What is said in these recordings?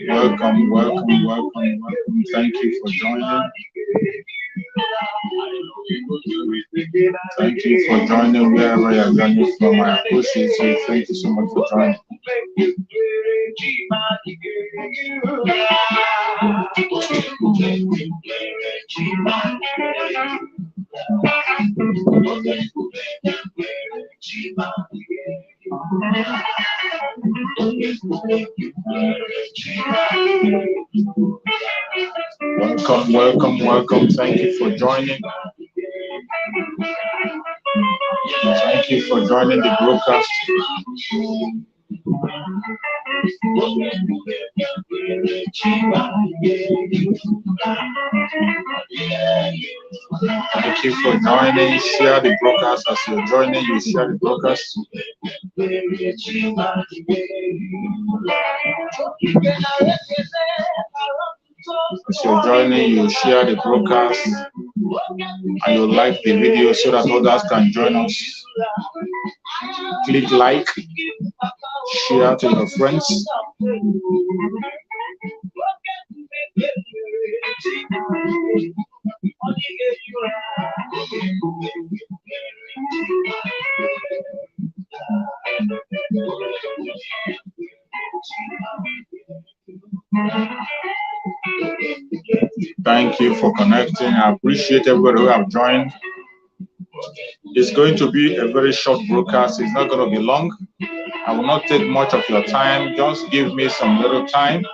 Welcome, welcome, welcome, welcome. Thank you for joining. Thank you for joining wherever you're joining from. I appreciate you. Thank you so much for joining. Welcome, welcome, welcome. Thank you for joining. Thank you for joining the broadcast. Thank you for joining. Share the broadcast as you're joining. You share the broadcast. As you're joining, you share the broadcast and you like the video so that others can join us. Click like, share to your friends. Thank you for connecting. I appreciate everybody who have joined. It's going to be a very short broadcast. It's not going to be long. I will not take much of your time. Just give me some little time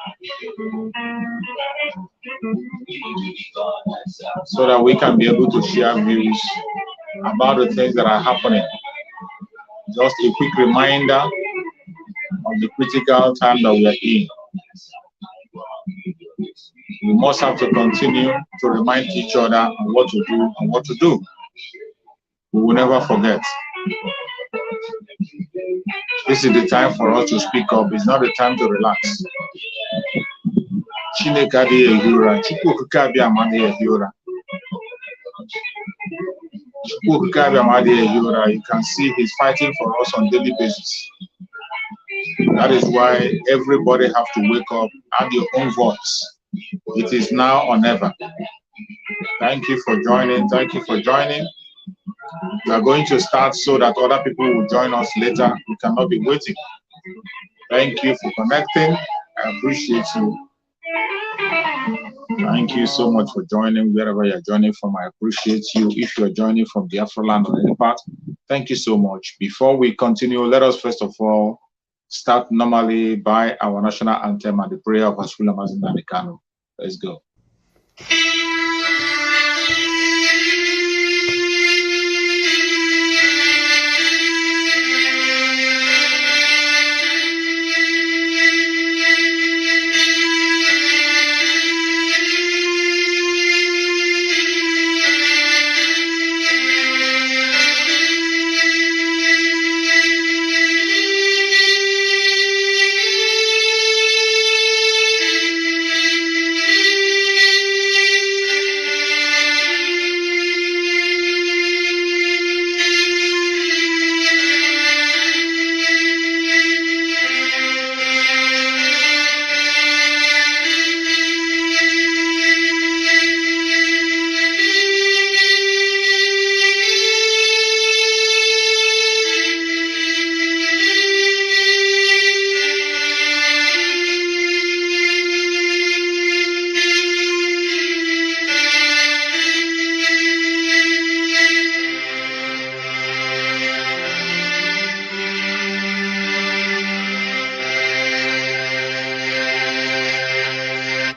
so that we can be able to share views about the things that are happening. Just a quick reminder of the critical time that we are in. We must have to continue to remind each other what to do and what to do. We will never forget. This is the time for us to speak up. It's not the time to relax. You can see he's fighting for us on a daily basis. That is why everybody have to wake up, add your own voice. It is now or never. Thank you for joining. Thank you for joining. We are going to start so that other people will join us later. We cannot be waiting. Thank you for connecting. I appreciate you. Thank you so much for joining wherever you're joining from. I appreciate you. If you're joining from the FULANI or any part, thank you so much. Before we continue, let us first of all start normally by our national anthem and the prayer of Asfula Mazinani Kano. Let's go.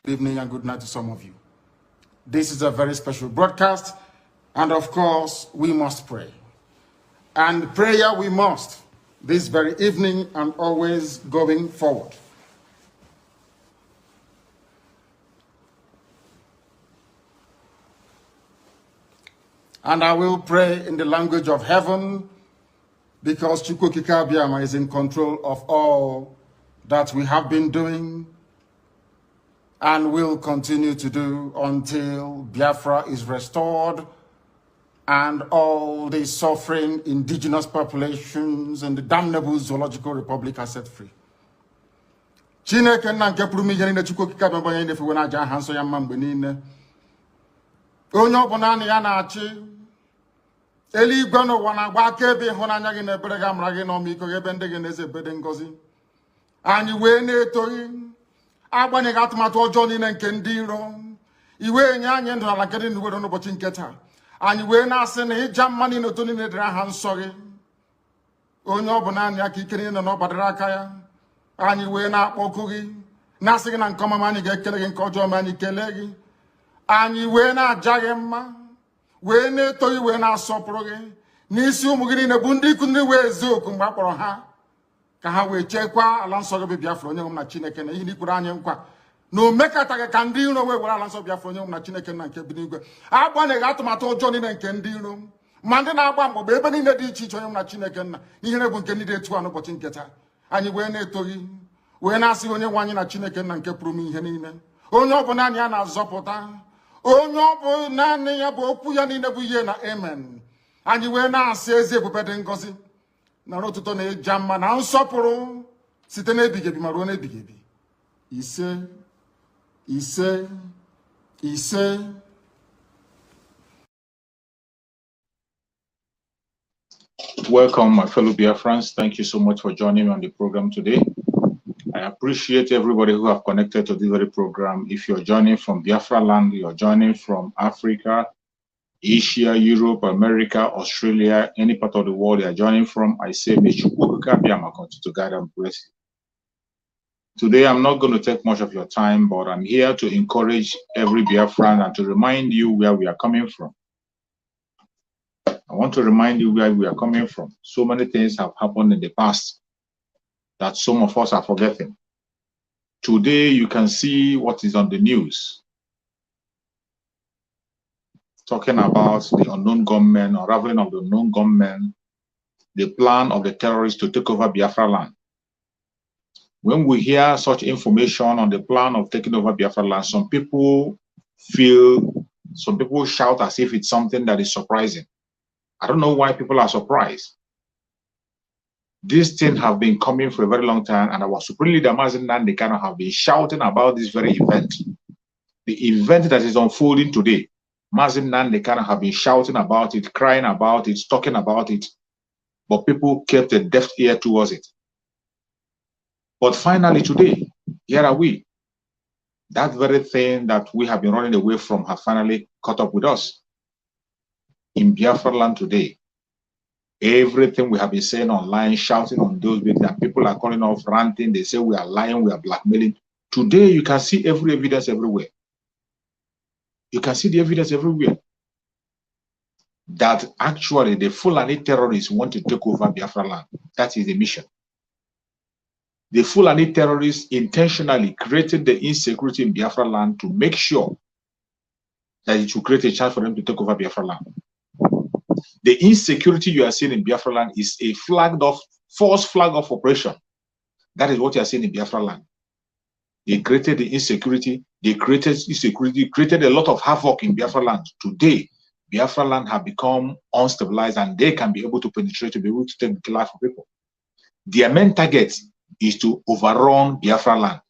Good evening and good night to some of you. This is a very special broadcast And of course, we must pray. And prayer we must, this very evening and always going forward. And I will pray in the language of heaven, because Chukwukika Abiyama is in control of all that we have been doing and will continue to do until Biafra is restored and all the suffering indigenous populations in the damnable Zoological Republic are set free. Chineke nna nke pụrụ ihe niile Chukwukika Abiyama onye na-efewe n'aja aha nsọ ya mma mgbe niile. Onye ọbụla na ya na-achị eluigwe n'ụwa na-agba akaebe ịhụnanya gị na ebere gị amara gị na ọmịiko gị ebe ndị gị na-eze ebede ngọzi. Anyị wee na-etoghị agbanyeghị atụmatụ ọjọọ niile nke ndị iro. Iwe nye anyị ndụ ala nke dị n'uwere n'ụbọchị nke taa. Anyị wee na-asị na ịja mma niile otu niile dịrị aha nsọ gị. Onye ọ bụ naanị aka ike niile na ọ gbadara aka ya. Anyị wee na-akpọku gị na-asị gị na nke ọma anyị ga-ekele gị, nke ọjọọ ma anyị kelee gị. Anyị wee na-aja gị mma, wee na-eto gị, wee na-asọpụrụ gị n'isi ụmụ gị niile bụ ndị ikwu ndị wee ezi oku mgbe a kpọrọ ha ka ha wee chekwaa ala nsọ gị bụ Biafra onye nwe m na Chineke na ihe n'ikwuru anyị nkwa na o mekataghị ka ndị iro wee were ala nsọ Biafra onye nwe m na Chineke na nke bi n'igwe. Agbanyeghị atụmatụ ọjọọ niile nke ndị iro ma ndị na-agba mgbagba ebe niile dị iche iche onye nwe m na Chineke nna ihere bụ nke ndị dị etu a n'ụbọchị nke taa. Anyị wee na-eto gị, wee na-asị onye nwe anyị na Chineke nna nke pụrụ m ihe niile, onye ọ bụ naanị ya na-azọpụta, onye ọ bụ naanị ya bụ okwu ya niile bụ ihe na amen. Anyị wee na-asị ezi ebube dị ngọzi na ọtụtụ na ịja mma na nsọpụrụ site n'ebighị ebi ma ruo n'ebighị ebi. Ise ise ise. Welcome, my fellow Biafrans. Thank you so much for joining me on the program today. I appreciate everybody who have connected to this very program. If you're joining from Biafra land, you're joining from Africa, Asia, Europe, America, Australia, any part of the world you're joining from, I say, may Chukwukika Abiyama continue to guide and bless you. Today, I'm not going to take much of your time, but I'm here to encourage every Biafran and to remind you where we are coming from. I want to remind you where we are coming from. So many things have happened in the past that some of us are forgetting. Today, you can see what is on the news, talking about the unknown gunmen, unraveling of the unknown gunmen, the plan of the terrorists to take over Biafra land. When we hear such information on the plan of taking over Biafra land, some people shout as if it's something that is surprising. I don't know why people are surprised. These things have been coming for a very long time, and our Supreme Leader Mazi Nnamdi Kanu have been shouting about this very event. The event that is unfolding today, Mazi Nnamdi Kanu have been shouting about it, crying about it, talking about it, but people kept a deaf ear towards it. But finally today, here are we. That very thing that we have been running away from have finally caught up with us. In Biafra land today, everything we have been saying online, shouting on those bits that people are calling off, ranting, they say we are lying, we are blackmailing. Today, you can see every evidence everywhere. You can see the evidence everywhere that actually the Fulani terrorists want to take over Biafra land. That is the mission. The Fulani terrorists intentionally created the insecurity in Biafra land to make sure that it will create a chance for them to take over Biafra land. The insecurity you are seeing in Biafra land is a false flag of operation. That is what you are seeing in Biafra land. They created the insecurity, they created insecurity, created a lot of havoc in Biafra land. Today, Biafra land have become unstabilized and they can be able to penetrate to be able to take the life of people. Their main target is to overrun Biafra land.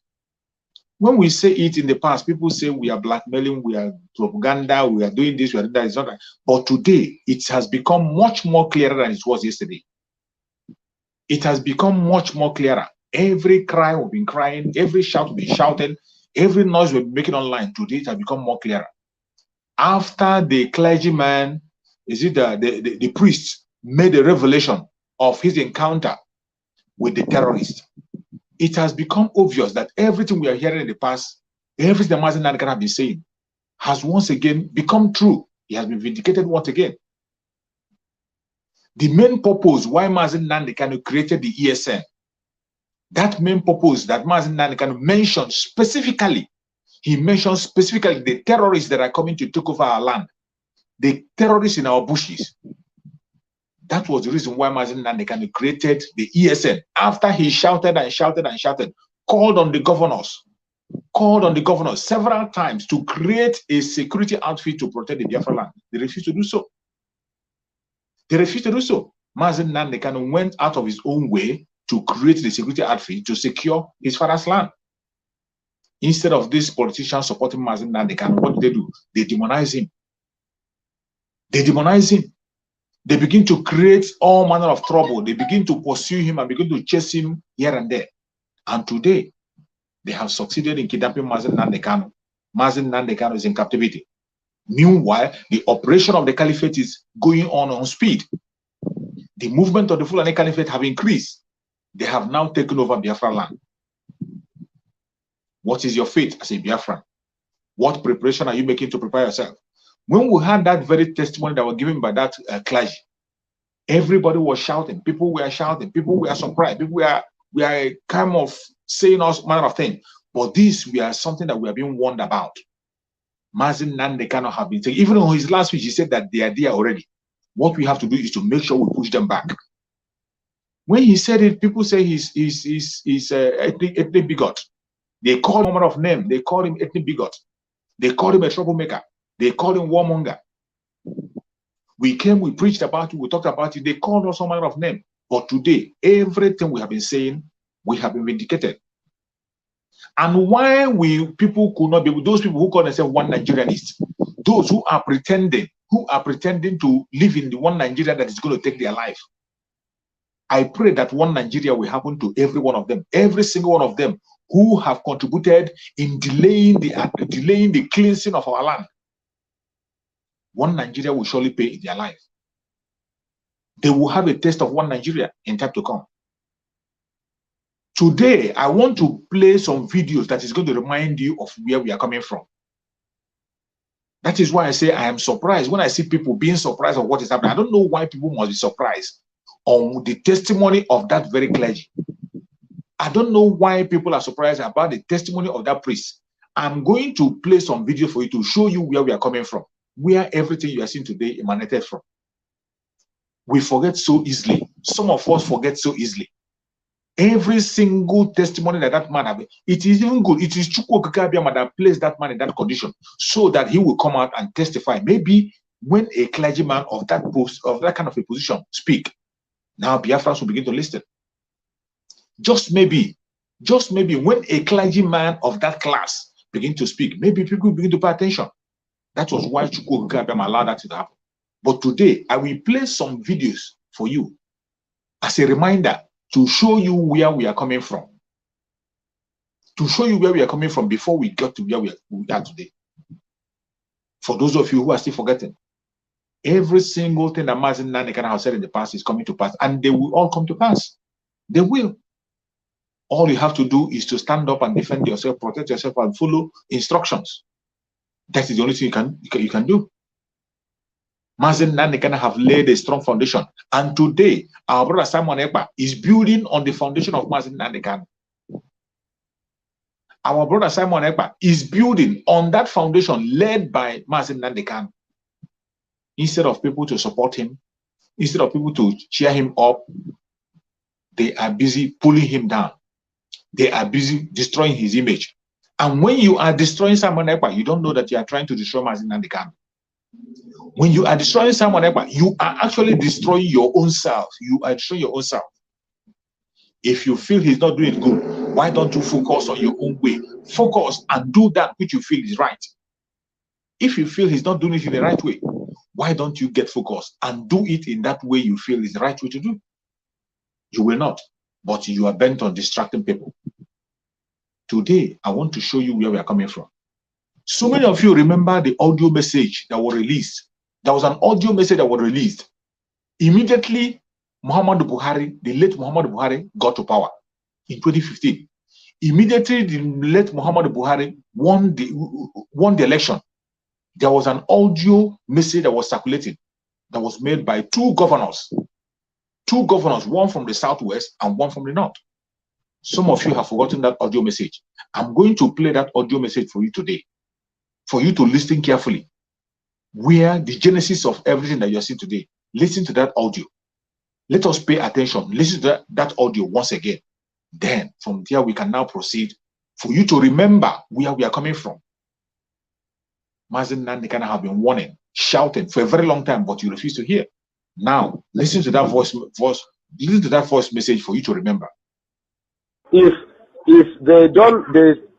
When we say it in the past, people say we are blackmailing, we are propaganda, we are doing this, we are doing that. It's not that. But today, it has become much more clearer than it was yesterday. It has become much more clearer. Every cry we've been crying, every shout we've been shouting, every noise we've been making online, today it has become more clearer. After the clergyman, the priest made a revelation of his encounter with the terrorist, it has become obvious that everything we are hearing in the past, everything Mazi Nnamdi Kanu has been saying, has once again become true. He has been vindicated once again. The main purpose why Mazi Nnamdi Kanu created the ESN, that main purpose that Mazi Nnamdi Kanu mentioned specifically, he mentioned specifically the terrorists that are coming to take over our land, the terrorists in our bushes. That was the reason why Mazi Nnamdi Kanu created the ESN. After he shouted and shouted and shouted, called on the governors several times to create a security outfit to protect the Biafra land. They refused to do so. They refused to do so. Mazi Nnamdi Kanu went out of his own way to create the security outfit to secure his father's land. Instead of these politicians supporting Mazi Nnamdi Kanu, what did they do? They demonize him. They demonize him. They begin to create all manner of trouble. They begin to pursue him and begin to chase him here and there. And today, they have succeeded in kidnapping Mazi Nnamdi Kanu. Mazi Nnamdi Kanu is in captivity. Meanwhile, the operation of the caliphate is going on speed. The movement of the Fulani caliphate have increased. They have now taken over Biafra land. What is your fate as a Biafran? What preparation are you making to prepare yourself? When we had that very testimony that was given by that clergy, everybody was shouting. People were shouting. People were surprised. People were kind of saying all manner of things. But this we are something that we are being warned about. Mazi Nnamdi Kanu have been saying, even on his last speech, he said that they are there already. What we have to do is to make sure we push them back. When he said it, people say he's ethnic bigot. They call him a number of names. They call him ethnic bigot. They call him a troublemaker. They call him warmonger. We came, we preached about it, we talked about it. They called us all manner of names. But today, everything we have been saying, we have been vindicated. And why people could not be, those people who call themselves one Nigerianists, those who are pretending to live in the one Nigeria that is going to take their life. I pray that one Nigeria will happen to every one of them, every single one of them who have contributed in delaying the cleansing of our land. One Nigeria will surely pay in their life. They will have a taste of one Nigeria in time to come. Today, I want to play some videos that is going to remind you of where we are coming from. That is why I say I am surprised when I see people being surprised of what is happening. I don't know why people must be surprised on the testimony of that very clergy. I don't know why people are surprised about the testimony of that priest. I'm going to play some video for you to show you where we are coming from, where everything you are seeing today emanated from. We forget so easily. Some of us forget so easily. Every single testimony that man has, it is even good. It is Chukwu Okike that placed that man in that condition so that he will come out and testify. Maybe when a clergyman of that post, of that kind of a position, speak, now Biafrans will begin to listen. Just maybe when a clergyman of that class begin to speak, maybe people begin to pay attention. That was why Chukwu Okike allowed that to happen. But today, I will play some videos for you as a reminder to show you where we are coming from. To show you where we are coming from before we get to where we are today. For those of you who are still forgetting, every single thing that Mazi Nnamdi Kanu has said in the past is coming to pass, and they will all come to pass. They will. All you have to do is to stand up and defend yourself, protect yourself, and follow instructions. That is the only thing you can do. Mazi Nnamdi Kanu have laid a strong foundation, and today our brother Simon Ekpa is building on the foundation of Mazi Nnamdi Kanu. Our brother Simon Ekpa is building on that foundation led by Mazi Nnamdi Kanu. Instead of people to support him, instead of people to cheer him up, they are busy pulling him down. They are busy destroying his image. And when you are destroying Simon Ekpa, you don't know that you are trying to destroy Mazi Nnamdi Kanu. When you are destroying Simon Ekpa, you are actually destroying your own self. You are destroying your own self. If you feel he's not doing it good, why don't you focus on your own way? Focus and do that which you feel is right. If you feel he's not doing it in the right way, why don't you get focused and do it in that way you feel is the right way to do? You will not, but you are bent on distracting people. Today, I want to show you where we are coming from. So many of you remember the audio message that was released. There was an audio message that was released. Immediately, Muhammadu Buhari, the late Muhammadu Buhari, got to power in 2015. Immediately, the late Muhammadu Buhari won the election. there was an audio message that was circulating that was made by two governors, one from the southwest and one from the north. Some of you have forgotten that audio message. I'm going to play that audio message for you today, for you to listen carefully, where the genesis of everything that you're seeing today. Listen to that audio. Let us pay attention. Listen to that audio once again. Then from there we can now proceed for you to remember where we are coming from. Mazen Nandekana have been warning, shouting for a very long time, but you refuse to hear. Now listen to that listen to that voice message for you to remember. If they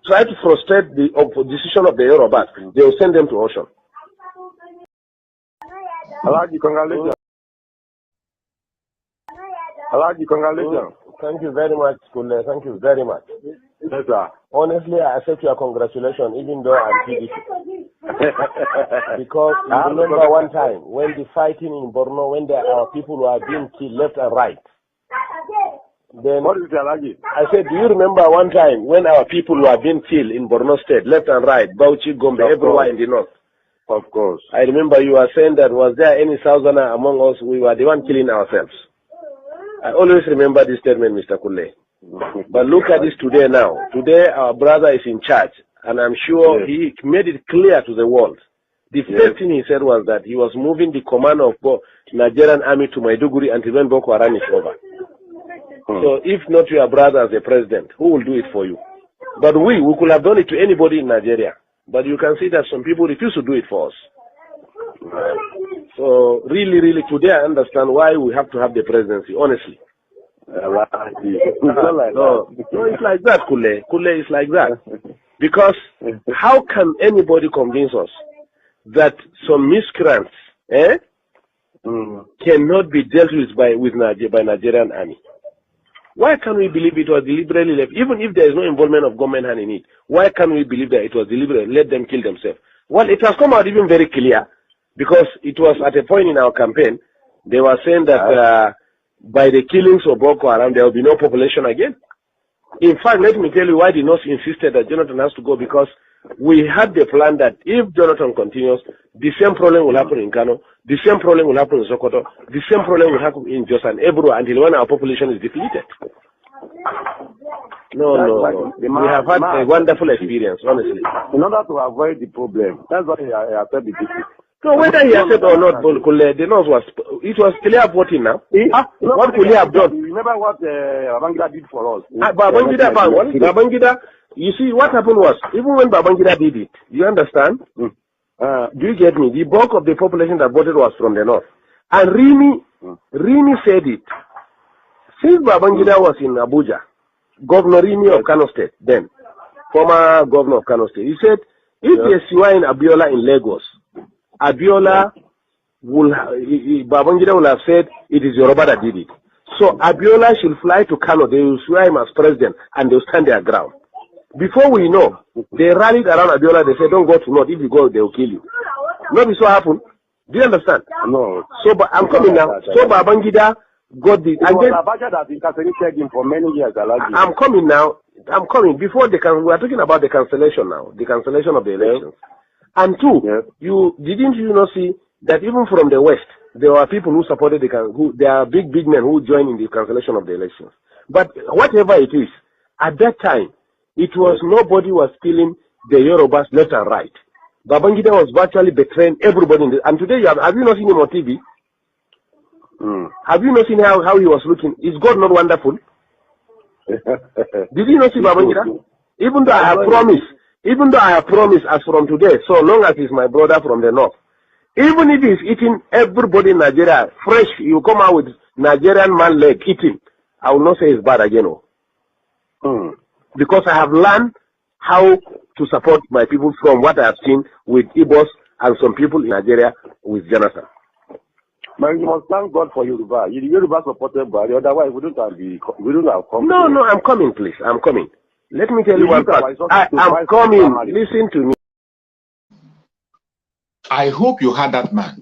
try to frustrate the decision of the Yorubas, they will send them to ocean. Alaji, congratulations. Alaji, congratulations. Thank you very much, Kule. Thank you very much. Yes, sir. Honestly, I accept your congratulations, even though I'm PDP. Because you remember one time when the fighting in Borno, when our people were being killed left and right. Then what is it, Alaji? I said, do you remember one time when our people were being killed in Borno State, left and right, Bauchi, Gombe, everywhere in the north? Of course. I remember you were saying that was there any Southerner among us? We were the one killing ourselves. I always remember this statement, Mr. Kule. But look at this today now. Today our brother is in charge, and I'm sure he made it clear to the world. The first thing he said was that he was moving the command of Nigerian army to Maiduguri until when Boko Haram is over. So if not your brother as a president, who will do it for you? But we could have done it to anybody in Nigeria. But you can see that some people refuse to do it for us. So really, really, today I understand why we have to have the presidency, honestly. No, it's like that, Kule. Kule is like that. Because how can anybody convince us that some miscreants cannot be dealt with by Nigerian army? Why can't we believe it was deliberately left? Even if there is no involvement of government hand in it, why can't we believe that it was deliberate? Let them kill themselves. Well, it has come out even very clear, because it was at a point in our campaign, they were saying that by the killings of Boko Haram, there will be no population again. In fact, let me tell you why the North insisted that Jonathan has to go, because we had the plan that if Jonathan continues, the same problem will happen in Kano, the same problem will happen in Sokoto, the same problem will happen in Jos and Ebro until when our population is depleted. No. We have had a wonderful experience, honestly. In order to avoid the problem, that's why I said the people. So whether he accepted or not, the North it was clear voting now. What could he have done? Remember what Babangida did for us? Babangida, you see, what happened was, even when Babangida did it, you understand? Do you get me? The bulk of the population that voted was from the North. And Rimi said it. Since Babangida was in Abuja, Governor Rimi of Kano State, then, former governor of Kano State, he said, if they swine Abiola in Lagos, Abiola Babangida will have said it is Yoruba that did it. So Abiola should fly to Kano, they will swear him as president, and they'll stand their ground. Before we know, they rallied around Abiola, they said, don't go to North, if you go, they will kill you. Not so happened. Do you understand? No. So I'm coming now. So Babangida got the... And then Abacha has incarcerated him for many years. I'm coming now. I'm coming. Before we are talking about the cancellation now, the cancellation of the elections. And two, didn't you not see that even from the West, there were people who supported there are big men who joined in the cancellation of the elections. But whatever it is, at that time, it was nobody was killing the Yorubas left and right. Babangida was virtually betraying everybody. And today, have you not seen him on TV? Have you not seen how he was looking? Is God not wonderful? Did you not see Babangida? Even though I have promised as from today, so long as he's my brother from the north, even if he's eating everybody in Nigeria fresh, you come out with Nigerian man leg eating, I will not say it's bad again. Because I have learned how to support my people from what I have seen with Igbo'S and some people in Nigeria with Jonathan. Man, you must thank God for Yoruba. Yoruba supported by otherwise we don't have come. No, I'm coming, please. I'm coming. Let me tell you one part. I'm coming. Listen to me. I hope you heard that man.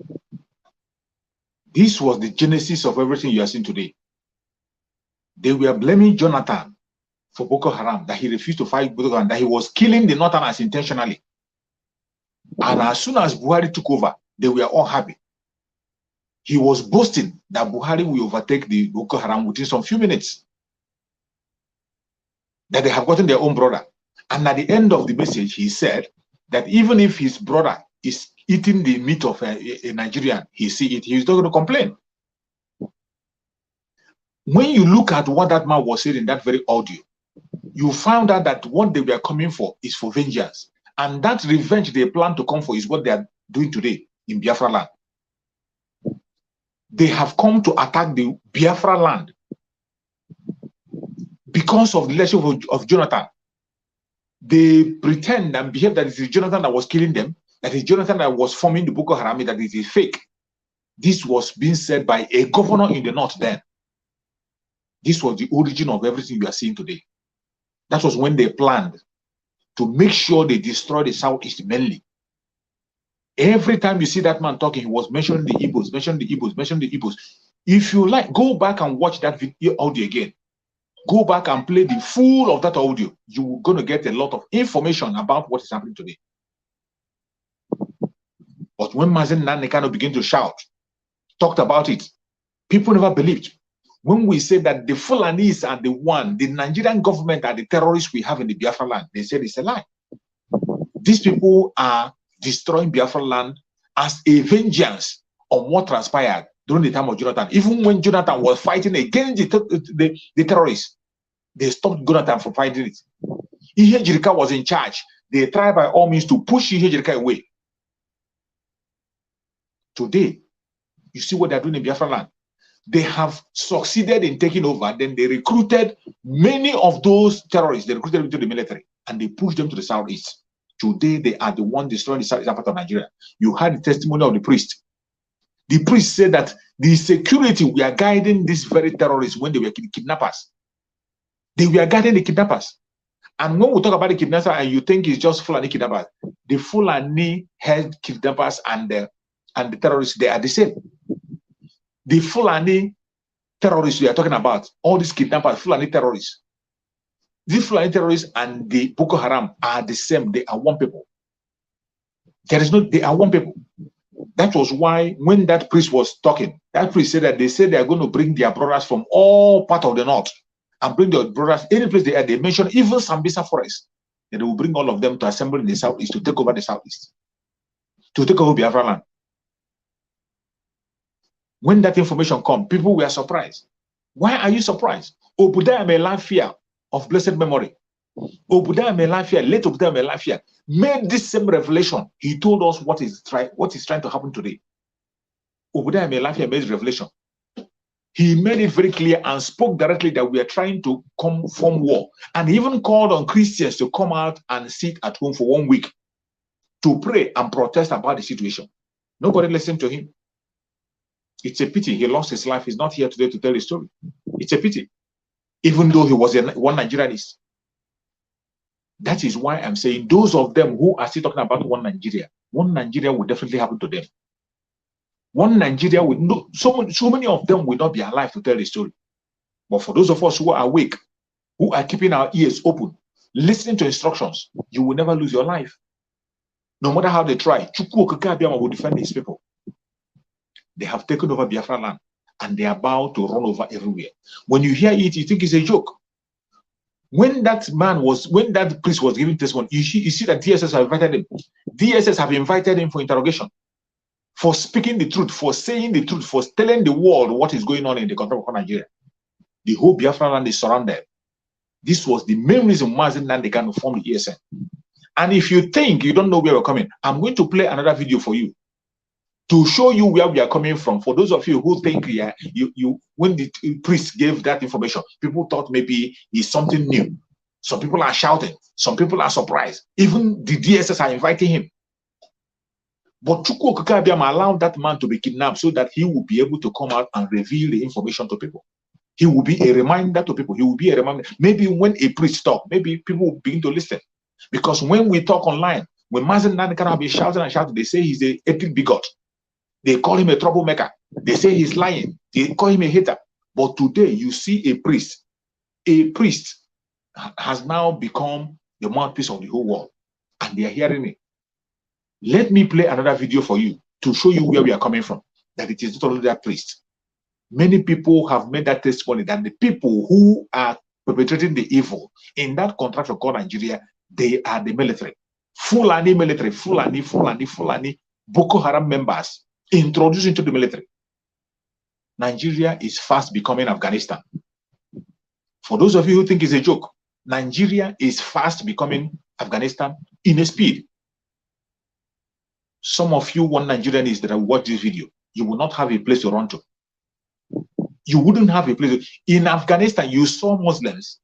This was the genesis of everything you are seeing today. They were blaming Jonathan for Boko Haram, that he refused to fight Boko Haram, that he was killing the Northerners intentionally. And as soon as Buhari took over, they were all happy. He was boasting that Buhari will overtake the Boko Haram within some few minutes. That they have gotten their own brother. And at the end of the message, he said that even if his brother is eating the meat of a Nigerian, he's not going to complain. When you look at what that man was saying in that very audio, you found out that what they were coming for is for vengeance. And that revenge they plan to come for is what they are doing today in Biafra land. They have come to attack the Biafra land because of the leadership of Jonathan. They pretend and behave that it is Jonathan that was killing them, that it is Jonathan that was forming the Boko Haram, that it is fake. This was being said by a governor in the north then. This was the origin of everything we are seeing today. That was when they planned to make sure they destroy the Southeast mainly. Every time you see that man talking, he was mentioning the Igbo'S, mentioning the Igbo'S, mentioning the Igbo'S. If you like, go back and watch that video audio again. Go back and play the full of that audio. You're going to get a lot of information about what is happening today. But when Mazen Nanekano began to shout, talked about it, people never believed. When we say that the Fulanis are the Nigerian government are the terrorists we have in the Biafra land, they said it's a lie. These people are destroying Biafra land as a vengeance on what transpired during the time of Jonathan. Even when Jonathan was fighting against the terrorists, they stopped Jonathan from fighting it. Ihe Jirika was in charge. They tried by all means to push Ihe Jirika away. Today, you see what they're doing in Biafra land. They have succeeded in taking over. Then they recruited many of those terrorists. They recruited them into the military and they pushed them to the southeast. Today, they are the one destroying the southeastern part of Nigeria. You had the testimony of the priest. The priest said that the security were guiding these very terrorists when they were kidnappers. They were guiding the kidnappers. And when we talk about the kidnappers and you think it's just Fulani kidnappers, the Fulani head kidnappers and the terrorists, they are the same. The Fulani terrorists we are talking about, all these kidnappers, Fulani terrorists. These Fulani terrorists and the Boko Haram are the same. They are one people. They are one people. That was why when that priest was talking, that priest said that they said they are going to bring their brothers from all parts of the north and bring their brothers any place they are. They mentioned even Sambisa forest. And they will bring all of them to assemble in the southeast to take over the southeast, to take over Biafra land. When that information come, people were surprised. Why are you surprised? Obadiah Melafia of blessed memory, Obadiah Melafia, late Obadiah Melafia, made this same revelation. He told us what is trying to happen today. Obadiah Melafia made revelation. He made it very clear and spoke directly that we are trying to come from war. And he even called on Christians to come out and sit at home for 1 week to pray and protest about the situation. Nobody listened to him. It's a pity he lost his life. He's not here today to tell his story. It's a pity. Even though he was one Nigerianist. That is why I'm saying those of them who are still talking about one Nigeria will definitely happen to them. One Nigeria will no, so many of them will not be alive to tell the story. But for those of us who are awake, who are keeping our ears open, listening to instructions, you will never lose your life. No matter how they try, Chukwu Okike Abiyama will defend his people. They have taken over Biafra land and they are about to run over everywhere. When you hear it, you think it's a joke. When that priest was giving testimony, you see that DSS have invited him. DSS have invited him for interrogation, for speaking the truth, for saying the truth, for telling the world what is going on in the country of Nigeria. The whole Biafra land is surrounded. This was the main reason Mazen Nandekano formed the ESN. And if you think you don't know where we're coming, I'm going to play another video for you to show you where we are coming from. For those of you who think when the priest gave that information, people thought maybe it's something new. Some people are shouting. Some people are surprised. Even the DSS are inviting him. But Chukwu Okike Abiyama allowed that man to be kidnapped so that he will be able to come out and reveal the information to people. He will be a reminder to people. He will be a reminder. Maybe when a priest talks, maybe people will begin to listen. Because when we talk online, when Mazen Nandekano be shouting and shouting, they say he's an ethnic bigot. They call him a troublemaker. They say he's lying. They call him a hater. But today, you see a priest. A priest has now become the mouthpiece of the whole world. And they are hearing it. Let me play another video for you to show you where we are coming from, that it is not only that priest. Many people have made that testimony that the people who are perpetrating the evil in that contraction called Nigeria, they are the military. Fulani military, Fulani, Boko Haram members introduced into the military. Nigeria is fast becoming Afghanistan. For those of you who think it's a joke, Nigeria is fast becoming Afghanistan in a speed. Some of you want Nigerians that will watch this video. You will not have a place to run to. You wouldn't have a place. In Afghanistan, you saw Muslims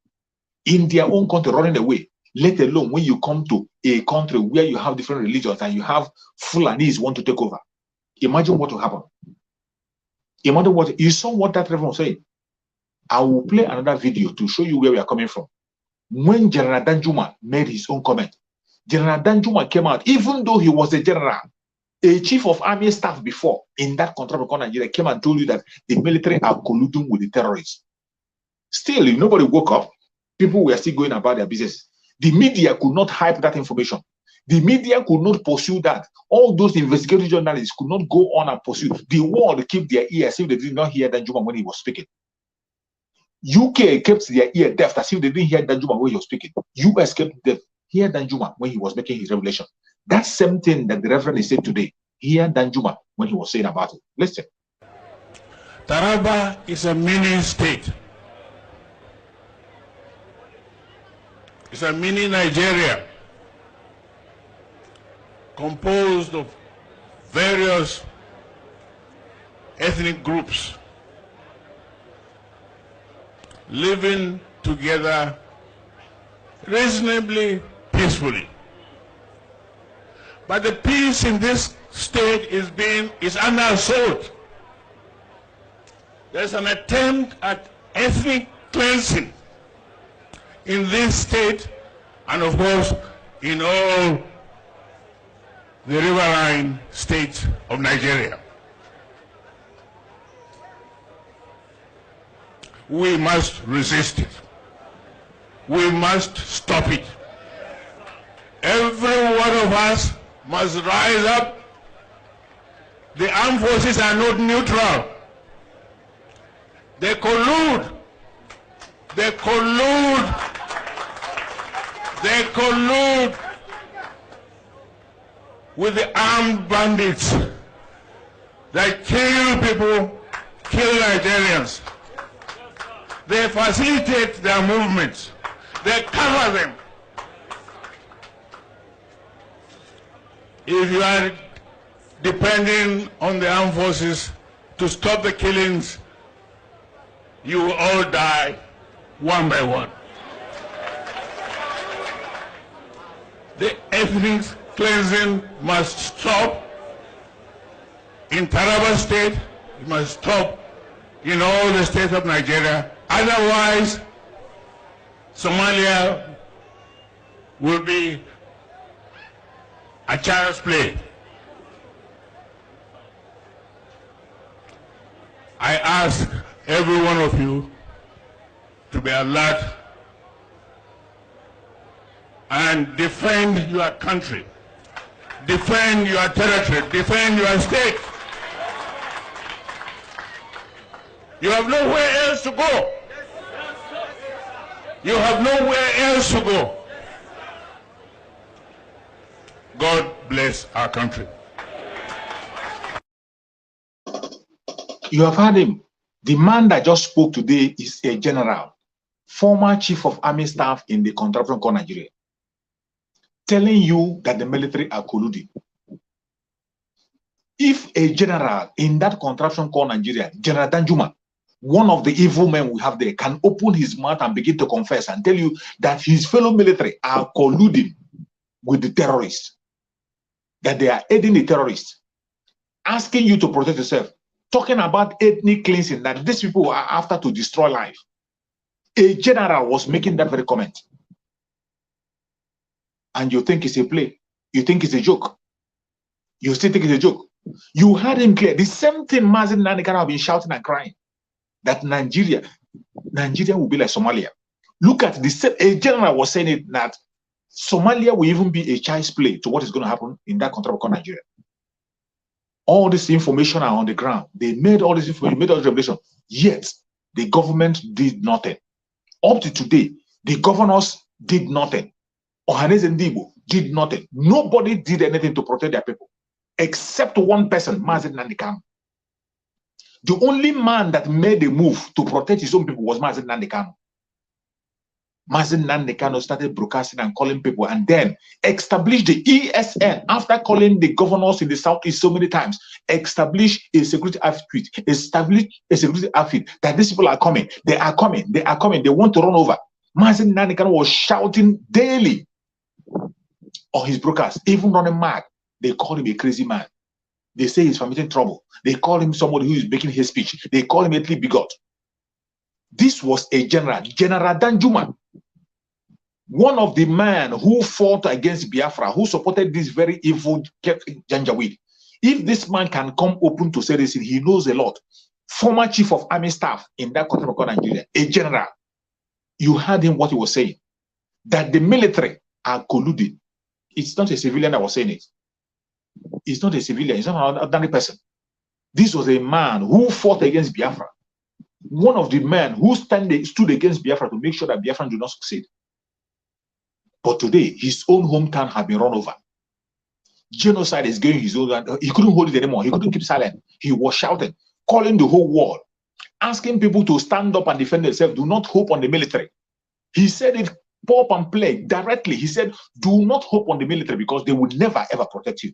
in their own country running away, let alone when you come to a country where you have different religions and you have Fulanis want to take over. Imagine what will happen. Imagine what you saw what that reverend was saying. I will play another video to show you where we are coming from. When General Danjuma made his own comment, General Danjuma came out, even though he was a general, a chief of army staff before in that contract with Nigeria, came and told you that the military are colluding with the terrorists. Still, if nobody woke up, people were still going about their business. The media could not hype that information. The media could not pursue that. All those investigative journalists could not go on and pursue. The world kept their ears if they did not hear Danjuma when he was speaking. UK kept their ear deaf as if they didn't hear Danjuma when he was speaking. US kept deaf. Hear Danjuma when he was making his revelation. That same thing that the Reverend is saying today. Hear Danjuma when he was saying about it. Listen. Taraba is a mini state. It's a mini Nigeria composed of various ethnic groups living together reasonably peacefully. But the peace in this state is under assault. There's an attempt at ethnic cleansing in this state and of course in all the riverine states of Nigeria. We must resist it. We must stop it. Every one of us must rise up. The armed forces are not neutral. They collude. They collude. They collude with the armed bandits that kill people, kill Nigerians. They facilitate their movements. They cover them. If you are depending on the armed forces to stop the killings, you will all die one by one. The ethnic cleansing must stop in Taraba State. It must stop in all the states of Nigeria. Otherwise, Somalia will be a child's play. I ask every one of you to be alert and defend your country, defend your territory, defend your state. You have nowhere else to go. You have nowhere else to go. God bless our country. You have heard him. The man that just spoke today is a general, former chief of army staff in the contraption called Nigeria, telling you that the military are colluding. If a general in that contraption called Nigeria, General Danjuma, one of the evil men we have there, can open his mouth and begin to confess and tell you that his fellow military are colluding with the terrorists, that they are aiding the terrorists, asking you to protect yourself, talking about ethnic cleansing, that these people are after to destroy life. A general was making that very comment. And you think it's a play. You think it's a joke. You still think it's a joke. You heard him clear. The same thing Mazin Nanikara have been shouting and crying, that Nigeria will be like Somalia. Look at this. A general was saying it, that Somalia will even be a child's play to what is going to happen in that country called Nigeria. All this information are on the ground. They made all this information, made all this revelation, yet the government did nothing. Up to today, the governors did nothing. Ohaneze and Igbo did nothing. Nobody did anything to protect their people, except one person, Mazen Nandekano. The only man that made a move to protect his own people was Mazen Nandekano. Mazen Nandekano started broadcasting and calling people, and then established the ESN after calling the governors in the southeast so many times. Established a security outfit, established a security outfit that these people are coming, they are coming, they are coming, they want to run over. Mazen Nandekano was shouting daily on his broadcast, even running mad. They call him a crazy man. They say he's permitting trouble. They call him somebody who is making his speech. They call him a bigot. This was a general, General Danjuma, one of the men who fought against Biafra, who supported this very evil Janjaweed. If this man can come open to say this, he knows a lot. Former chief of army staff in that country called Nigeria, a general. You heard him what he was saying, that the military are colluding. It's not a civilian that was saying it. It's not a civilian. It's not an ordinary person. This was a man who fought against Biafra. One of the men who stood against Biafra to make sure that Biafra do not succeed. But today, his own hometown has been run over. Genocide is going his own. He couldn't hold it anymore. He couldn't keep silent. He was shouting, calling the whole world, asking people to stand up and defend themselves. Do not hope on the military. He said it pop and play directly. He said, do not hope on the military because they would never ever protect you.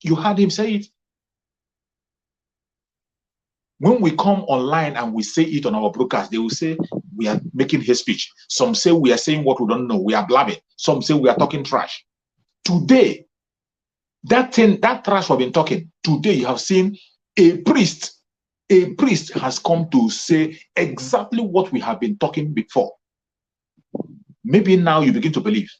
You heard him say it. When we come online and we say it on our broadcast, they will say we are making hate speech. Some say we are saying what we don't know. We are blabbing. Some say we are talking trash. Today, that trash we've been talking, today you have seen a priest has come to say exactly what we have been talking before. Maybe now you begin to believe.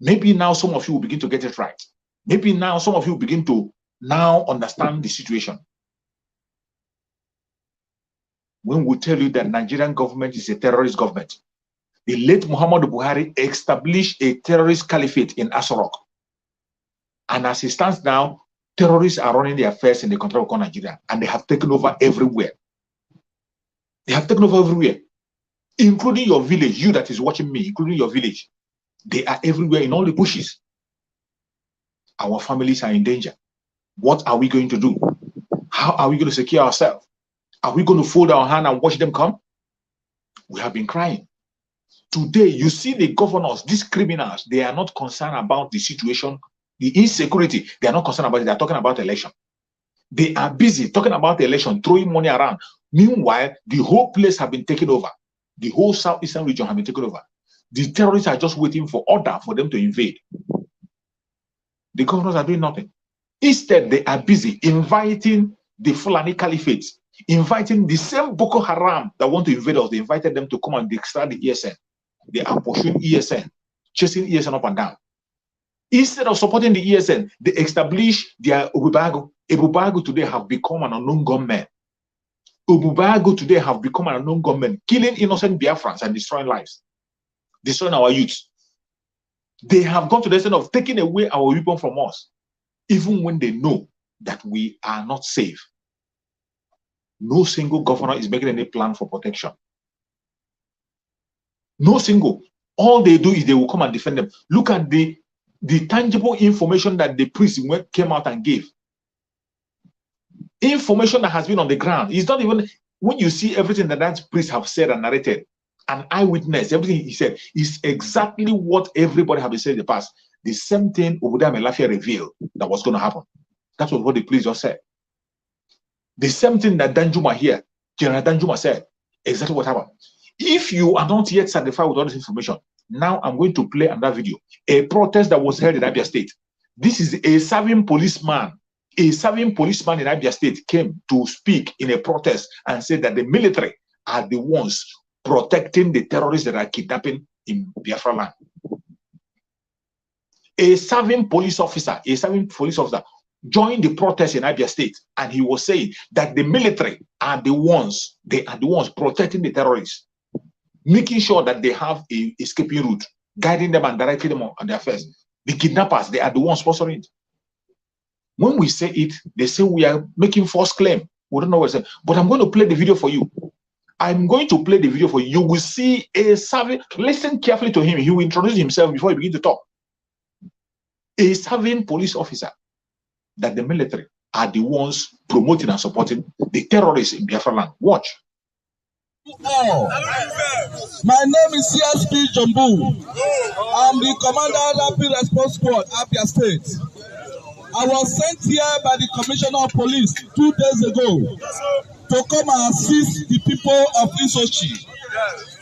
Maybe now some of you will begin to get it right. Maybe now some of you begin to now understand the situation. When we tell you that Nigerian government is a terrorist government, the late Muhammadu Buhari established a terrorist caliphate in Asorok. And as it stands now, terrorists are running their affairs in the country of Nigeria, and they have taken over everywhere. They have taken over everywhere, including your village, you that is watching me, including your village. They are everywhere in all the bushes. Our families are in danger. What are we going to do? How are we going to secure ourselves? Are we going to fold our hand and watch them come? We have been crying. Today, you see the governors, these criminals, they are not concerned about the situation, the insecurity. They are not concerned about it. They are talking about election. They are busy talking about the election, throwing money around. Meanwhile, the whole place has been taken over. The whole southeastern region has been taken over. The terrorists are just waiting for order for them to invade. The governors are doing nothing. Instead, they are busy inviting the Fulani Caliphate, inviting the same Boko Haram that want to invade us. They invited them to come and extract the ESN. They are pursuing ESN, chasing ESN up and down. Instead of supporting the ESN, they establish their Ububago. Ububago today have become an unknown gunman. Ububago today have become an unknown gunman, killing innocent Biafrans and destroying lives, destroying our youth. They have gone to the extent of taking away our weapon from us, even when they know that we are not safe. No single governor is making any plan for protection. No single. All they do is they will come and defend them. Look at the tangible information that the priest came out and gave. Information that has been on the ground. It's not even, when you see everything that priest have said and narrated, an eyewitness, everything he said is exactly what everybody have been saying in the past. The same thing Obuda Melafia revealed that was going to happen. That was what the priest just said. The same thing that Danjuma here, General Danjuma said, exactly what happened. If you are not yet satisfied with all this information, now I'm going to play another video. A protest that was held in Abia State. This is a serving policeman. A serving policeman in Abia State came to speak in a protest and said that the military are the ones protecting the terrorists that are kidnapping in Biafra land. A serving police officer joined the protest in Abia State, and he was saying that the military are the ones, protecting the terrorists, making sure that they have a escaping route. guiding them and directing them on their affairs. The kidnappers, they are the ones sponsoring it. When we say it, they say we are making false claim. We don't know what to say. But I'm going to play the video for you. I'm going to play the video for you. You will see a serving. Listen carefully to him. He will introduce himself before he begins to talk. A serving police officer that the military are the ones promoting and supporting the terrorists in Biafra land. Watch. Oh. My name is CSP Jumbu. I'm the commander of Rapid Response Squad, Abia State. I was sent here by the Commissioner of Police 2 days ago to come and assist the people of Isochi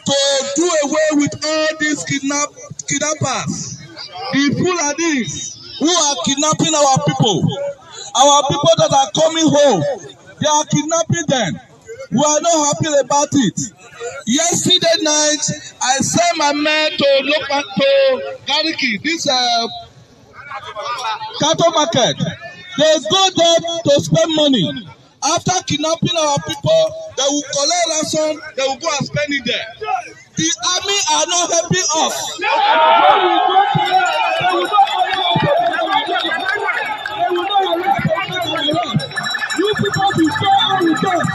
to do away with all these kidnappers, the FULANIs who are kidnapping our people that are coming home. They are kidnapping them. We are not happy about it. Yesterday night, I sent my men to look at Gariki, this cattle market. They go there to spend money. After kidnapping our people, they will collect ransom, they will go and spend it there. The army are not helping us. You people will stay on with us.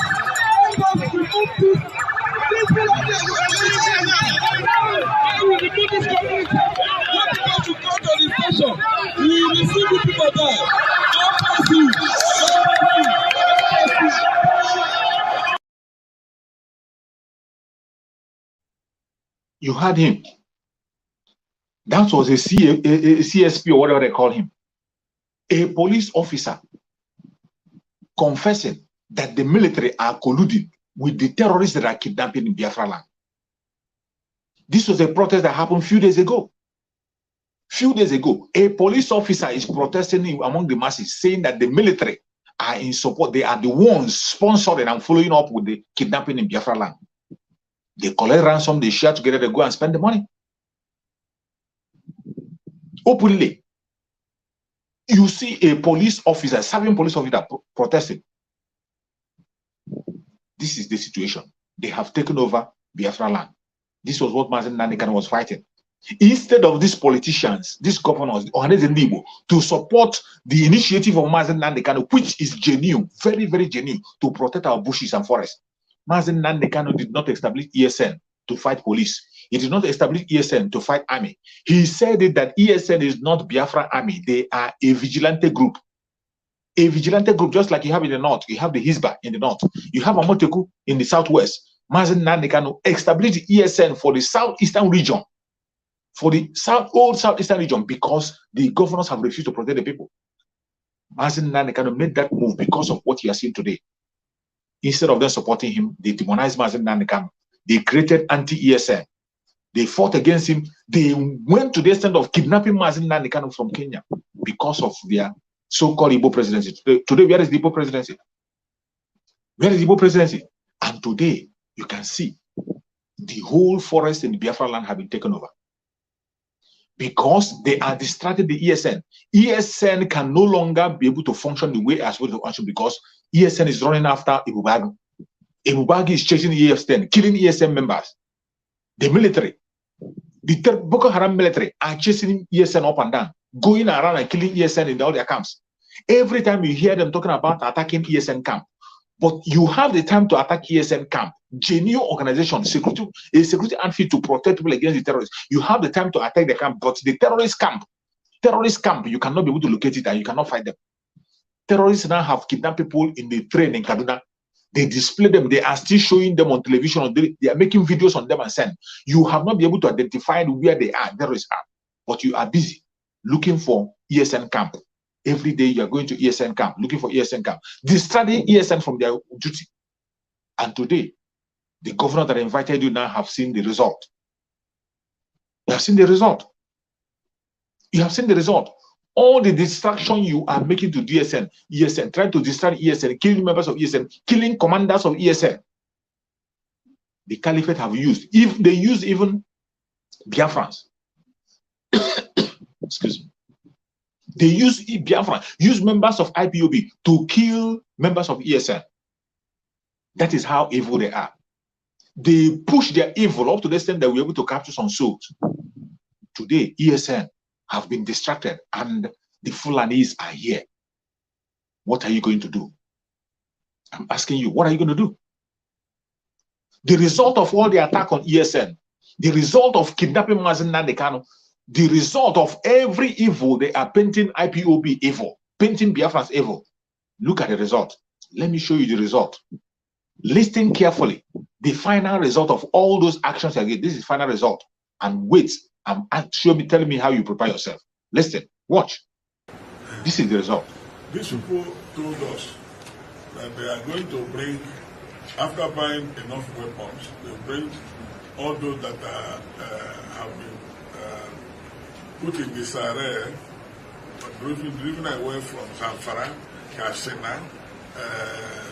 You heard him. That was a CSP or whatever they call him. A police officer confessing that the military are colluding with the terrorists that are kidnapping in Biafra land. This was a protest that happened a few days ago. A police officer is protesting among the masses, saying that the military are in support. They are the ones sponsoring and following up with the kidnapping in Biafra land. They collect ransom, they share together, they go and spend the money. Openly. You see a police officer, serving police officer protesting. This is the situation. They have taken over Biafra land. This was what Mazen Nandekan was fighting. Instead of these politicians, these governors, to support the initiative of Mazen Nandekan, which is genuine, very, very genuine, to protect our bushes and forests. Mazen Nandekan did not establish ESN to fight police. He did not establish ESN to fight army. He said that ESN is not Biafra army. They are a vigilante group. A vigilante group, just like you have in the north. You have the Hisba in the north. You have Amoteku in the southwest. Mazen Nandekan established ESN for the southeastern region. For the old southeastern region, because the governors have refused to protect the people. Mazen Nandekan made that move because of what you are seeing today. Instead of them supporting him, they demonized Mazen Nandekan. They created anti-ESN. They fought against him. They went to the extent of kidnapping Mazen Nandekan from Kenya because of their so-called Igbo presidency. Today, where is the Igbo presidency? Where is the Igbo presidency? And today, you can see the whole forest in the Biafra land have been taken over. Because they are distracted the ESN. ESN can no longer be able to function the way as well to function because ESN is running after Igbo'S. Igbo'S is chasing ESN, killing ESN members. The military, the Boko Haram military are chasing ESN up and down, going around and killing ESN in all their camps. Every time you hear them talking about attacking ESN camp, but you have the time to attack ESN camp, genuine organization, a security outfit to protect people against the terrorists. You have the time to attack the camp, but the terrorist camp, you cannot be able to locate it and you cannot fight them. Terrorists now have kidnapped people in the train in Kaduna. They display them. They are still showing them on television. They are making videos on them and send. You have not been able to identify where they are, terrorists are, but you are busy looking for ESN camp. Every day you are going to ESN camp, looking for ESN camp, distracting ESN from their duty. And today, the governor that invited you now have seen the result. You have seen the result. You have seen the result. All the distraction you are making to ESN, trying to distract ESN, killing members of ESN, killing commanders of ESN. The caliphate have used. If they use even Biafrans. Excuse me. They use Biafra, use members of IPOB to kill members of ESN. That is how evil they are. They push their evil up to the extent that we're able to capture some souls today ESN have been distracted and the Fulanis are here. What are you going to do? I'm asking you, what are you going to do? The result of all the attack on ESN, the result of kidnapping Mazen Nandekano, the result of every evil, they are painting IPOB evil, painting Biafra's evil. Look at the result. Let me show you the result. Listen carefully. The final result of all those actions again. This is final result. And wait, tell me how you prepare yourself. Listen, watch. This is the result. These people told us that they are going to bring, after buying enough weapons, they'll bring all those that have been put in disarray, driven away from Zamfara, Katsina,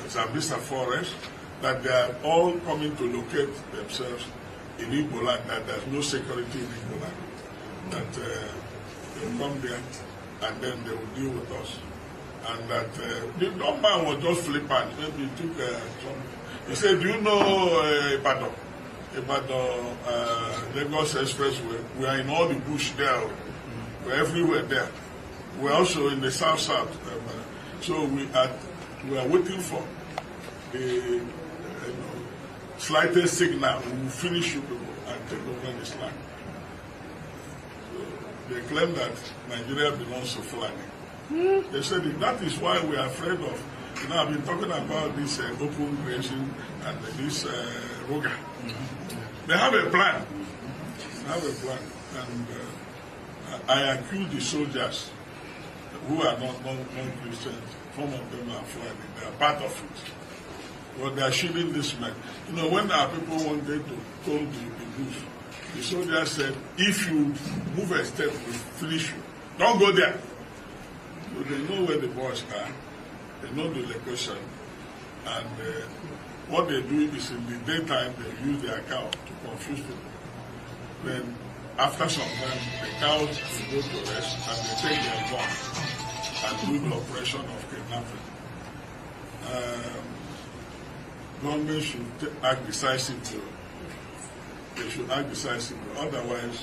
Zambisa Forest, that they are all coming to locate themselves in Igbo'S, that there's no security in Igbo'S, that they'll come there and then they will deal with us. And that the young man was just flippant. Maybe he took some. He said, "Do you know Ibadan? Lagos Expressway. We are in all the bush there. We're everywhere there. We're also in the south. So we are waiting for the slightest signal. We will finish you people and take over this land." So they claim that Nigeria belongs to FULANI. They said that is why we are afraid of. You know, I've been talking about this open grazing and this Roga. They have a plan. And I accuse the soldiers who are not non-Christians. Some of them are FULANI. They are part of it. But they are shielding this man. You know, when our people wanted to call the bush, the soldiers said, "If you move a step, we'll finish you. Don't go there." So they know where the boys are, they know the location, and what they do is in the daytime they use their cow to confuse people. Then after some time the cows go to rest and they take their gun and do the operation of kidnapping. Government should act decisively. They should act decisively. Otherwise,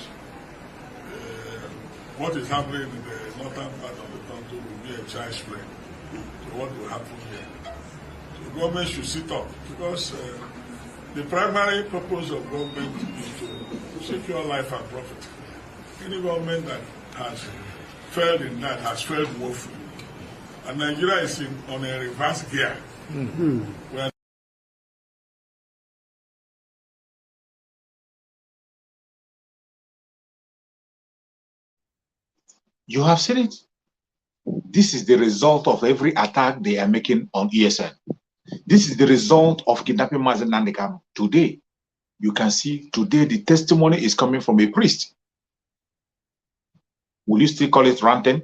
what is happening in the northern part of the country will be a child's play to what will happen here. So government should sit up, because the primary purpose of government is to secure life and profit. Any government that has failed in that has failed woefully. And Nigeria is on a reverse gear. Where you have seen it. This is the result of every attack they are making on ESN. This is the result of kidnapping Mazen Nandekano. Today, you can see, today the testimony is coming from a priest. Will you still call it ranting?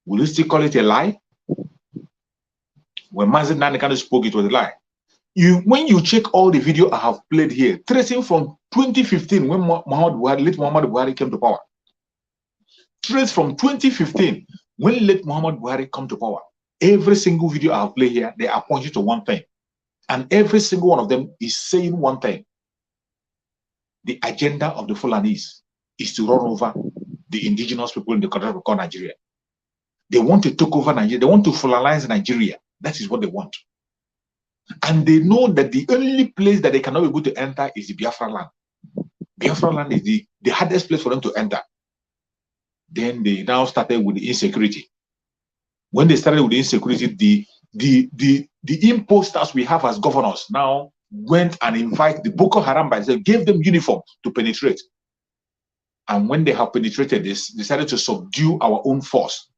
Will you still call it a lie? When Mazen Nandekano spoke, it was a lie. When you check all the video I have played here, tracing from 2015 when late Muhammad Buhari came to power, trace from 2015 when late Muhammad Buhari come to power, every single video I have played here, they are pointing to one thing. And every single one of them is saying one thing. The agenda of the Fulanis is to run over the indigenous people in the country we call Nigeria. They want to take over Nigeria. They want to Fulanize Nigeria. That is what they want. And they know that the only place that they cannot be able to enter is the Biafra land. Biafra land is the hardest place for them to enter. Then they now started with the insecurity. When they started with the insecurity, the imposters we have as governors now went and invite the Boko Haram by themselves, gave them uniform to penetrate. And when they have penetrated this, they decided to subdue our own force.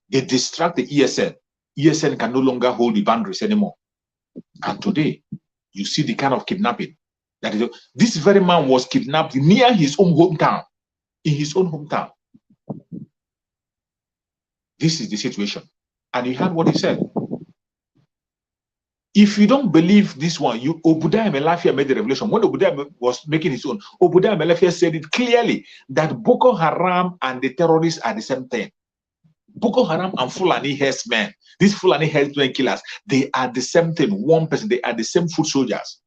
They distract the ESN. ESN can no longer hold the boundaries anymore. And today, you see the kind of kidnapping that is. This very man was kidnapped near his own hometown, in his own hometown. This is the situation. And you heard what he said. If you don't believe this one, Obadiah Melafia made the revelation. When Obadiah was making his own, Obadiah Melafia said it clearly that Boko Haram and the terrorists are the same thing. Boko Haram and Fulani herdsmen, these Fulani herdsmen killers, they are the same thing. One person, they are the same foot soldiers.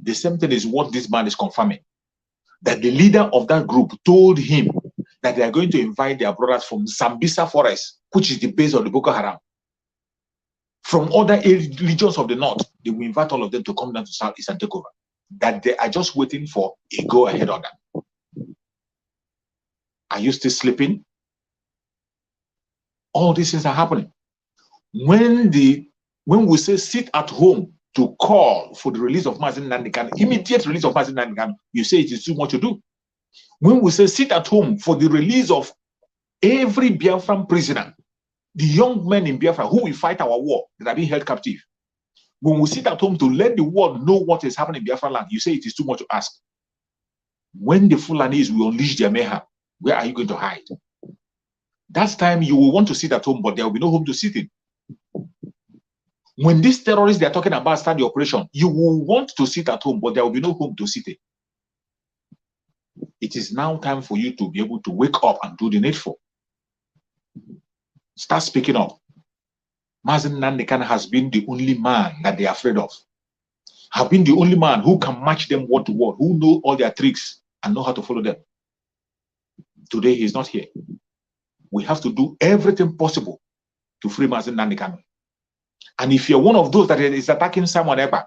The same thing is what this man is confirming. that the leader of that group told him that they are going to invite their brothers from Zambisa Forest, which is the base of the Boko Haram. From other regions of the north, they will invite all of them to come down to Southeast and take over. That they are just waiting for a go-ahead order. Are you still sleeping? All these things are happening. When we say sit at home to call for the release of Mazi Nnamdi Kanu, immediate release of Mazi Nnamdi Kanu, you say it is too much to do. When we say sit at home for the release of every Biafran prisoner, the young men in Biafra who will fight our war that are being held captive, when we sit at home to let the world know what is happening in Biafra land, you say it is too much to ask. When the Fulanis will unleash their mayhem, where are you going to hide? That time you will want to sit at home, but there will be no home to sit in. When these terrorists they are talking about start the operation, you will want to sit at home, but there will be no home to sit in. It is now time for you to be able to wake up and do the needful. Start speaking up. Mazi Nnamdi Kanu has been the only man that they are afraid of. Have been the only man who can match them word to word, who know all their tricks and know how to follow them. Today he is not here. We have to do everything possible to free Mazi Nnamdi Kanu. And if you're one of those that is attacking Simon Ekpa,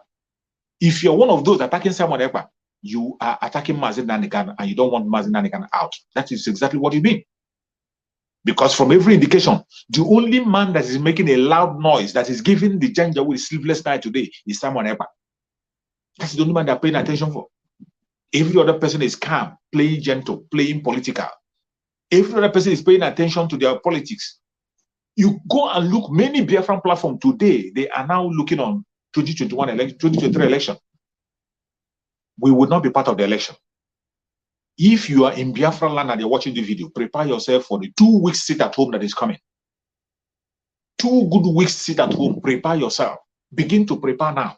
if you're one of those attacking Simon Ekpa, you are attacking Mazi Nnamdi Kanu and you don't want Mazi Nnamdi Kanu out. That is exactly what you mean. Because from every indication, the only man that is making a loud noise, that is giving the danger with sleepless night today, is Simon Ekpa. That's the only man they're paying attention for. Every other person is calm, playing gentle, playing political. Every other person is paying attention to their politics. You go and look, many Biafran platforms today, they are now looking on 2021 election, 2023 election. We would not be part of the election. If you are in Biafra land and you're watching the video, prepare yourself for the 2 weeks sit at home that is coming. 2 good weeks sit at home, prepare yourself. Begin to prepare now.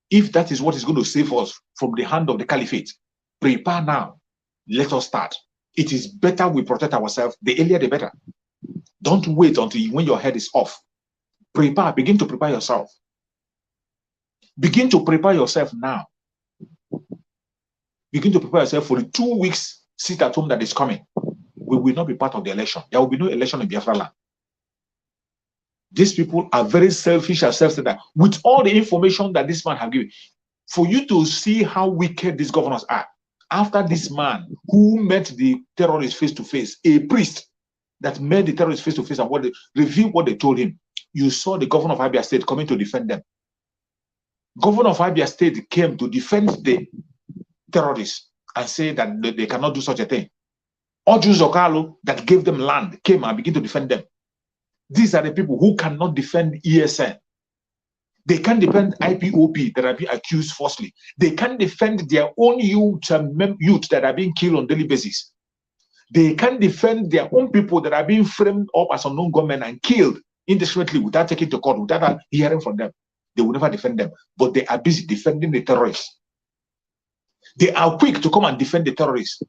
If that is what is going to save us from the hand of the caliphate, prepare now. Let us start. It is better we protect ourselves. The earlier, the better. Don't wait until when your head is off. Prepare. Begin to prepare yourself. Begin to prepare yourself now. Begin to prepare yourself for the 2 weeks sit at home that is coming. We will not be part of the election. There will be no election in Biafra land. These people are very selfish and self-centered. With all the information that this man has given, for you to see how wicked these governors are, after this man who met the terrorists face to face, a priest that met the terrorists face to face and revealed what they told him, you saw the governor of Abia State coming to defend them. Governor of Abia State came to defend the terrorists and say that they cannot do such a thing. Oju Zokalo that gave them land came and began to defend them. These are the people who cannot defend ESN. They can't defend IPOP that are being accused falsely. They can't defend their own youth that are being killed on a daily basis. They can't defend their own people that are being framed up as unknown gunmen and killed indiscriminately without taking to court, without hearing from them. They will never defend them, but they are busy defending the terrorists. They are quick to come and defend the terrorists.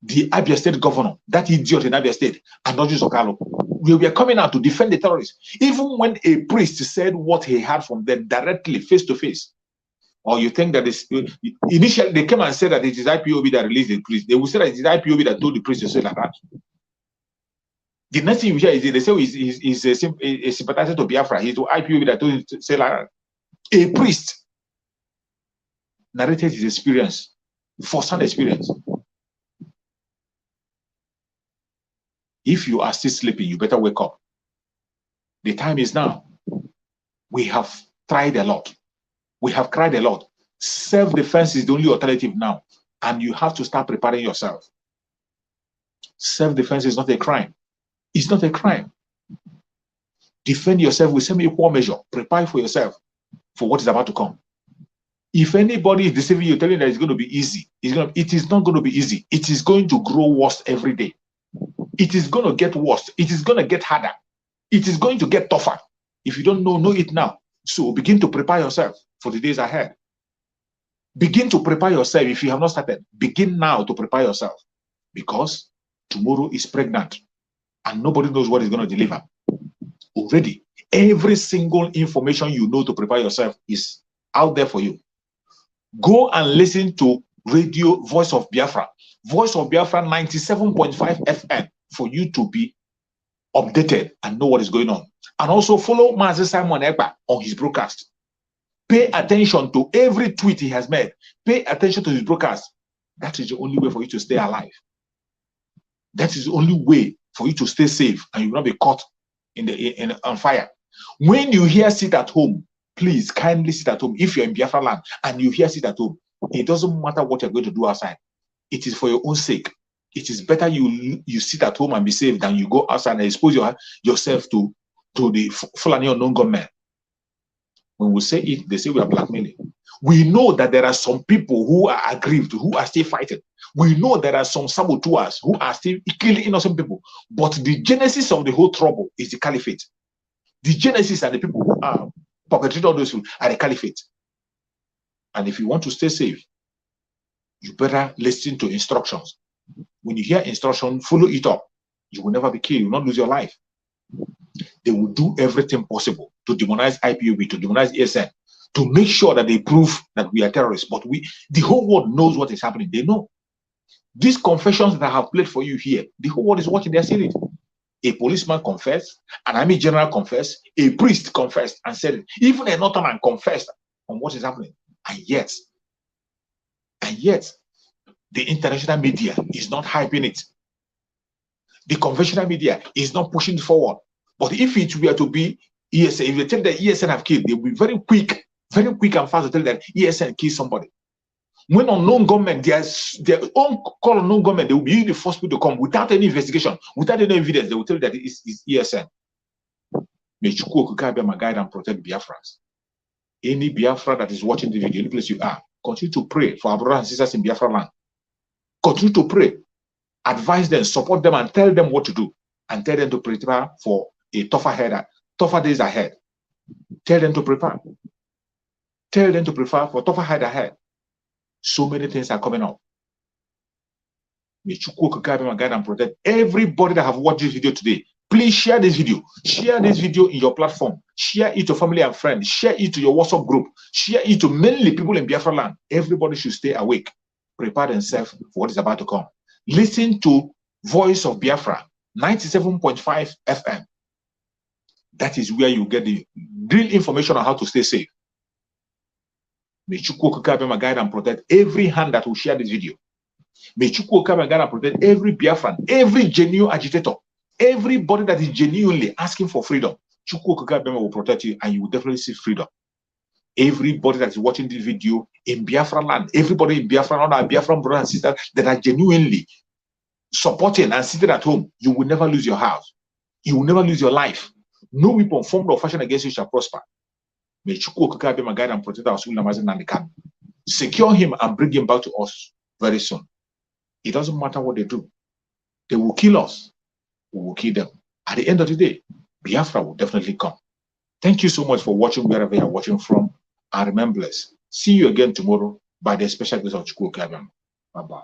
The Abia State governor, that idiot in Abia State, and not just Okalo, we were coming out to defend the terrorists. Even when a priest said what he had from them directly, face to face, or you think that is initially they came and said that it is IPOB that released the priest. They will say that it is IPOB that told the priest to say like that. The next thing you hear is they say he's a sympathizer to Biafra. He's the IPOB that told him to say like that. A priest narrated his experience, first-hand experience. If you are still sleeping, you better wake up. The time is now. We have tried a lot. We have cried a lot. Self-defense is the only alternative now. And you have to start preparing yourself. Self-defense is not a crime. It's not a crime. Defend yourself with semi-equal measure. Prepare for yourself for what is about to come. If anybody is deceiving you, telling you that it's going to be easy, it is not going to be easy. It is going to grow worse every day. It is going to get worse. It is going to get harder. It is going to get tougher. If you don't know it now. So begin to prepare yourself for the days ahead. Begin to prepare yourself. If you have not started, begin now to prepare yourself. Because tomorrow is pregnant and nobody knows what is going to deliver. Already, every single information you know to prepare yourself is out there for you. Go and listen to radio Voice of Biafra. Voice of Biafra 97.5 FM for you to be updated and know what is going on. And also follow Mazi Simon Ekpa on his broadcast. Pay attention to every tweet he has made. Pay attention to his broadcast. That is the only way for you to stay alive. That is the only way for you to stay safe and you will not be caught on fire. When you hear sit at home, please kindly sit at home. If you're in Biafra land and you hear sit at home, it doesn't matter what you're going to do outside. It is for your own sake. It is better you sit at home and be safe than you go outside and expose yourself to the FULANI unknown gunmen. When we say it, they say we are blackmailing. We know that there are some people who are aggrieved, who are still fighting. We know there are some saboteurs who are still killing innocent people. But the genesis of the whole trouble is the caliphate. The genesis and the people who are perpetrating all those things are the caliphate. And if you want to stay safe, you better listen to instructions. When you hear instruction, follow it up. You will never be killed. You will not lose your life. They will do everything possible to demonize IPOB, to demonize ESN, to make sure that they prove that we are terrorists. But the whole world knows what is happening. They know. These confessions that I have played for you here, the whole world is watching. They're seeing it. A policeman confessed, an army general confessed, a priest confessed and said it. Even a Northern confessed on what is happening. And yet, the international media is not hyping it. The conventional media is not pushing it forward. But if it were to be ESN, if they tell that ESN have killed, they will be very quick and fast to tell that ESN killed somebody. When unknown government, their own call unknown government, they will be the first people to come without any investigation, without any evidence. They will tell you that it's ESN. May Chukwu Okike guide and protect Biafrans. Any Biafra that is watching the video, any place you are, continue to pray for our brothers and sisters in Biafra land. Continue to pray. Advise them, support them, and tell them what to do. And tell them to prepare for a tougher days ahead. Tell them to prepare. Tell them to prepare for tougher days ahead. So many things are coming up. May Chukwu Okike guide and protect everybody that have watched this video today. Please share this video. Share this video in your platform. Share it to family and friends. Share it to your WhatsApp group. Share it to mainly people in Biafra land. Everybody should stay awake. Prepare themselves for what is about to come. Listen to Voice of Biafra, 97.5 FM. That is where you get the real information on how to stay safe. May Chukwu Okike guide and protect every hand that will share this video. May Chukwu Okike guide and protect every Biafran, every genuine agitator, everybody that is genuinely asking for freedom. Chukwu Okike will protect you and you will definitely see freedom. Everybody that is watching this video in Biafra land, everybody in Biafra land, our Biafran brothers and sisters that are genuinely supporting and sitting at home, you will never lose your house. You will never lose your life. No weapon formed or fashioned against you shall prosper. May Chukwu Okike guide and protect our Sulamazi Nandikan. Secure him and bring him back to us very soon. It doesn't matter what they do. They will kill us. We will kill them. At the end of the day, Biafra will definitely come. Thank you so much for watching wherever you are watching from. And remember, see you again tomorrow by the special grace of Chukwu Okike. Bye-bye.